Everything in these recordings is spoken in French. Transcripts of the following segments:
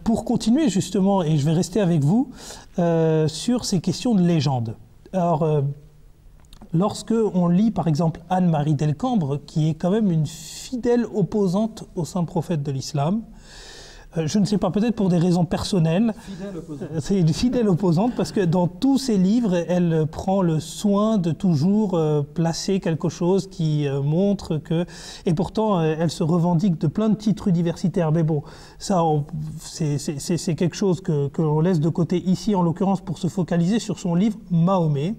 pour continuer justement, et je vais rester avec vous, sur ces questions de légende. Alors, lorsque on lit par exemple Anne-Marie Delcambre, qui est quand même une fidèle opposante au saint prophète de l'islam, je ne sais pas, peut-être pour des raisons personnelles, c'est une fidèle opposante parce que dans tous ses livres, elle prend le soin de toujours placer quelque chose qui montre que... Et pourtant, elle se revendique de plein de titres universitaires. Mais bon, ça, c'est quelque chose que l'on laisse de côté ici, en l'occurrence, pour se focaliser sur son livre Mahomet,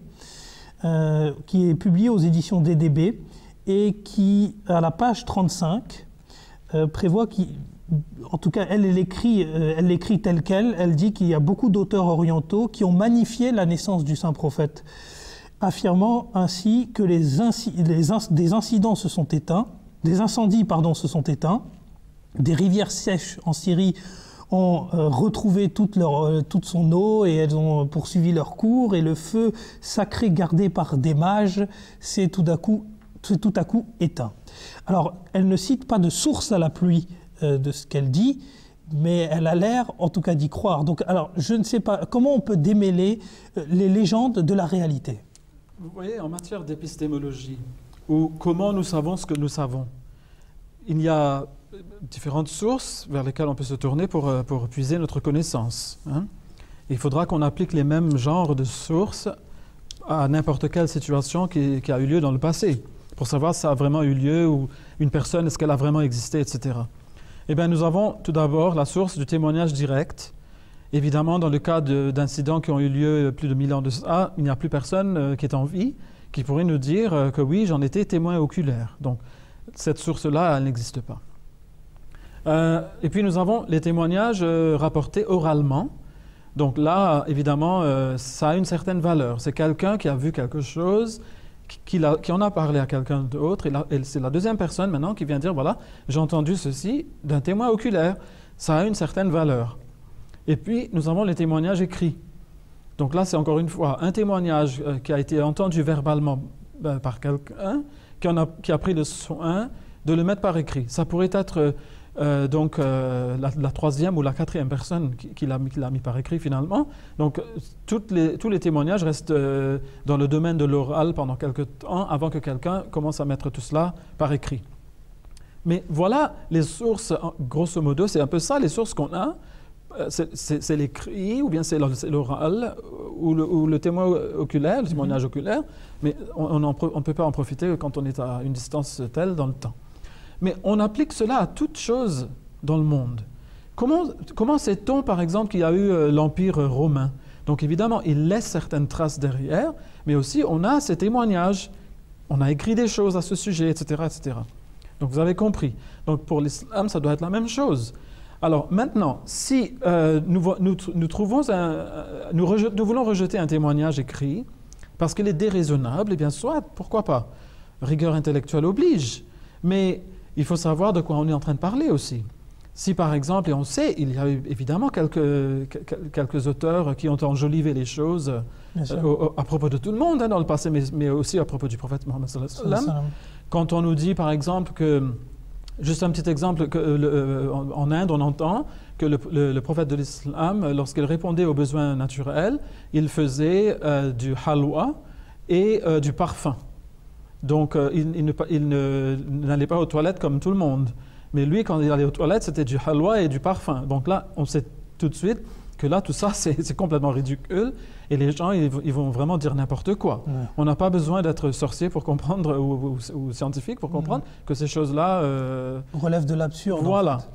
qui est publié aux éditions DDB et qui, à la page 35, prévoit en tout cas, elle l'écrit telle qu'elle. Elle dit qu'il y a beaucoup d'auteurs orientaux qui ont magnifié la naissance du saint prophète, affirmant ainsi que des incidents se sont éteints, des incendies, se sont éteints, des rivières sèches en Syrie ont retrouvé toute son eau et elles ont poursuivi leur cours, et le feu sacré gardé par des mages s'est tout à coup éteint. Alors, elle ne cite pas de source à la pluie de ce qu'elle dit, mais elle a l'air, en tout cas, d'y croire. Donc, alors, je ne sais pas, comment on peut démêler les légendes de la réalité? Vous voyez, en matière d'épistémologie, ou comment nous savons ce que nous savons, il y a différentes sources vers lesquelles on peut se tourner pour puiser notre connaissance. Il faudra qu'on applique les mêmes genres de sources à n'importe quelle situation qui a eu lieu dans le passé, pour savoir si ça a vraiment eu lieu, ou une personne, est-ce qu'elle a vraiment existé, etc. Eh bien, nous avons tout d'abord la source du témoignage direct. Évidemment, dans le cas d'incidents qui ont eu lieu plus de 1000 ans de ça, il n'y a plus personne qui est en vie qui pourrait nous dire que oui, j'en étais témoin oculaire. Donc, cette source-là, elle n'existe pas. Et puis, nous avons les témoignages rapportés oralement. Donc là, évidemment, ça a une certaine valeur. C'est quelqu'un qui a vu quelque chose, qui en a parlé à quelqu'un d'autre, et c'est la deuxième personne maintenant qui vient dire, voilà, j'ai entendu ceci d'un témoin oculaire. Ça a une certaine valeur. Et puis, nous avons les témoignages écrits. Donc là, c'est encore une fois un témoignage qui a été entendu verbalement par quelqu'un, qui a pris le soin de le mettre par écrit. Ça pourrait être la troisième ou la quatrième personne qui l'a mis par écrit finalement. Donc tous les témoignages restent dans le domaine de l'oral pendant quelques temps avant que quelqu'un commence à mettre tout cela par écrit. Mais voilà les sources, grosso modo, c'est un peu ça les sources qu'on a. C'est l'écrit, ou bien c'est l'oral, ou le témoin oculaire, le témoignage oculaire, mais on ne peut pas en profiter quand on est à une distance telle dans le temps. Mais on applique cela à toute chose dans le monde. Comment sait-on, par exemple, qu'il y a eu l'Empire romain? Donc évidemment, il laisse certaines traces derrière, mais aussi on a ces témoignages, on a écrit des choses à ce sujet, etc., etc. Donc vous avez compris. Donc pour l'islam, ça doit être la même chose. Alors maintenant, si nous voulons rejeter un témoignage écrit parce qu'il est déraisonnable, eh bien soit, pourquoi pas? Rigueur intellectuelle oblige. Mais il faut savoir de quoi on est en train de parler aussi. Si par exemple, et on sait, il y a eu évidemment quelques auteurs qui ont enjolivé les choses à propos de tout le monde dans le passé, mais aussi à propos du prophète Mohammed sallallahu alayhi wa sallam. Quand on nous dit par exemple que, juste un petit exemple, en Inde on entend que le prophète de l'islam, lorsqu'il répondait aux besoins naturels, il faisait du halwa et du parfum. Donc, il n'allait pas aux toilettes comme tout le monde. Mais lui, quand il allait aux toilettes, c'était du halwa et du parfum. Donc là, on sait tout de suite que là, tout ça, c'est complètement ridicule. Et les gens, ils vont vraiment dire n'importe quoi. Ouais. On n'a pas besoin d'être sorcier pour comprendre, ou scientifique pour comprendre que ces choses-là... relèvent de l'absurde. Voilà. En fait.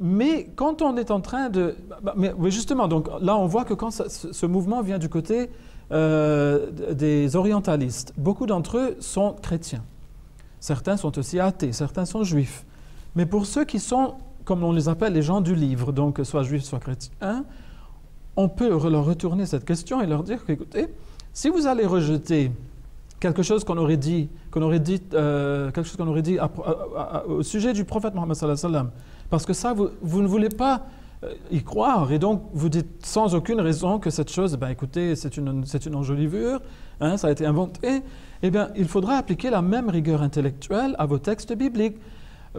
Mais quand on est en train de... Mais justement, donc là, on voit que quand ce mouvement vient du côté... des orientalistes. Beaucoup d'entre eux sont chrétiens. Certains sont aussi athées, certains sont juifs. Mais pour ceux qui sont, comme on les appelle, les gens du livre, donc soit juifs, soit chrétiens, on peut leur retourner cette question et leur dire qu'écoutez, si vous allez rejeter quelque chose qu'on aurait dit au sujet du prophète Mohammed sallallahu alayhi wa sallam, parce que ça, vous ne voulez pas y croire, et donc vous dites sans aucune raison que cette chose, écoutez, c'est une enjolivure, ça a été inventé, eh bien, il faudra appliquer la même rigueur intellectuelle à vos textes bibliques.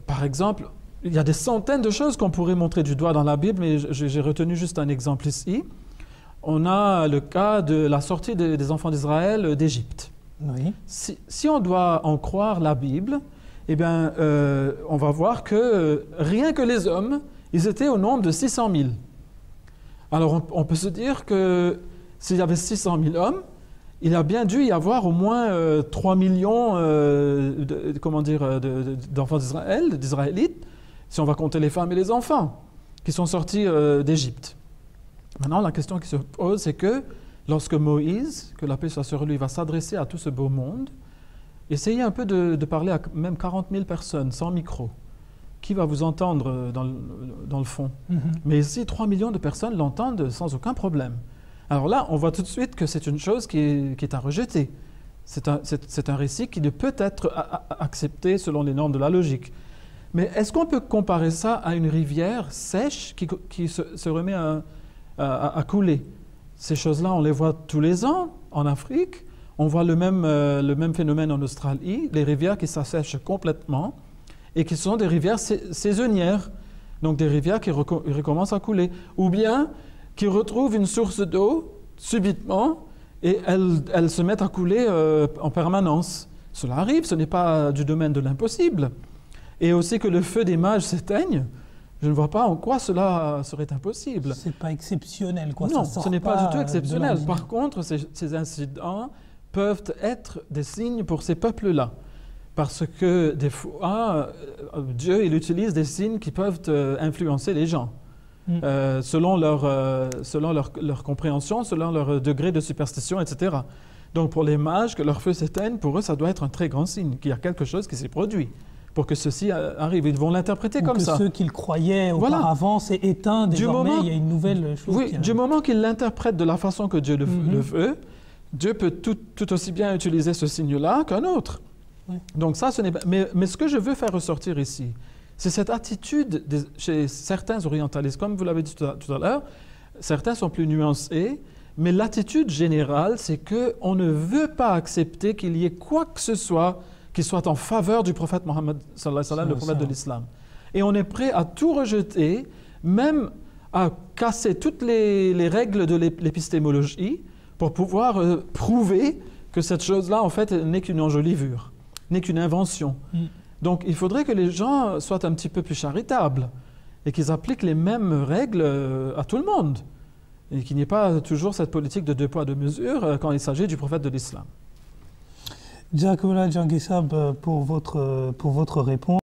Par exemple, il y a des centaines de choses qu'on pourrait montrer du doigt dans la Bible, mais j'ai retenu juste un exemple ici. On a le cas de la sortie des enfants d'Israël d'Égypte. Oui. Si on doit en croire la Bible, eh bien, on va voir que rien que les hommes, ils étaient au nombre de 600 000. Alors, on peut se dire que s'il y avait 600 000 hommes, il a bien dû y avoir au moins 3 millions d'enfants d'Israélites, si on va compter les femmes et les enfants, qui sont sortis d'Égypte. Maintenant, la question qui se pose, c'est que lorsque Moïse, que la paix soit sur lui, va s'adresser à tout ce beau monde, essayez un peu de parler à même 40 000 personnes, sans micro. Qui va vous entendre dans le fond? Mais ici, 3 millions de personnes l'entendent sans aucun problème. Alors là, on voit tout de suite que c'est une chose qui est à rejeter. C'est un récit qui ne peut être accepté selon les normes de la logique. Mais est-ce qu'on peut comparer ça à une rivière sèche qui se remet à couler? Ces choses-là, on les voit tous les ans en Afrique. On voit le même phénomène en Australie, les rivières qui s'assèchent complètement et qui sont des rivières saisonnières, donc des rivières qui recommencent à couler. Ou bien qui retrouvent une source d'eau subitement et elles se mettent à couler en permanence. Cela arrive, ce n'est pas du domaine de l'impossible. Et aussi que le feu des mages s'éteigne, je ne vois pas en quoi cela serait impossible. C'est pas exceptionnel, quoi. Non, ça ce n'est pas du tout exceptionnel. de Par contre, ces incidents peuvent être des signes pour ces peuples-là. Parce que des fois, Dieu il utilise des signes qui peuvent influencer les gens. Selon leur compréhension, selon leur degré de superstition, etc. Donc pour les mages, que leur feu s'éteigne, pour eux, ça doit être un très grand signe, qu'il y a quelque chose qui s'est produit pour que ceci arrive. Ils vont l'interpréter comme ça. Que ceux qu'ils croyaient auparavant, c'est éteint, désormais il y a une nouvelle chose. Oui, du moment qu'ils l'interprètent de la façon que Dieu le veut, Dieu peut tout aussi bien utiliser ce signe-là qu'un autre. Oui. Donc ça, ce n'est pas... Mais ce que je veux faire ressortir ici, c'est cette attitude chez certains orientalistes. Comme vous l'avez dit tout à l'heure, certains sont plus nuancés, mais l'attitude générale, c'est qu'on ne veut pas accepter qu'il y ait quoi que ce soit qui soit en faveur du prophète Mohammed, le prophète de l'islam. Et on est prêt à tout rejeter, même à casser toutes les règles de l'épistémologie pour pouvoir prouver que cette chose-là, en fait, n'est qu'une enjolivure, n'est qu'une invention. Donc, il faudrait que les gens soient un petit peu plus charitables et qu'ils appliquent les mêmes règles à tout le monde et qu'il n'y ait pas toujours cette politique de 2 poids 2 mesures quand il s'agit du prophète de l'islam. Jazakumullah Janguissab pour votre réponse.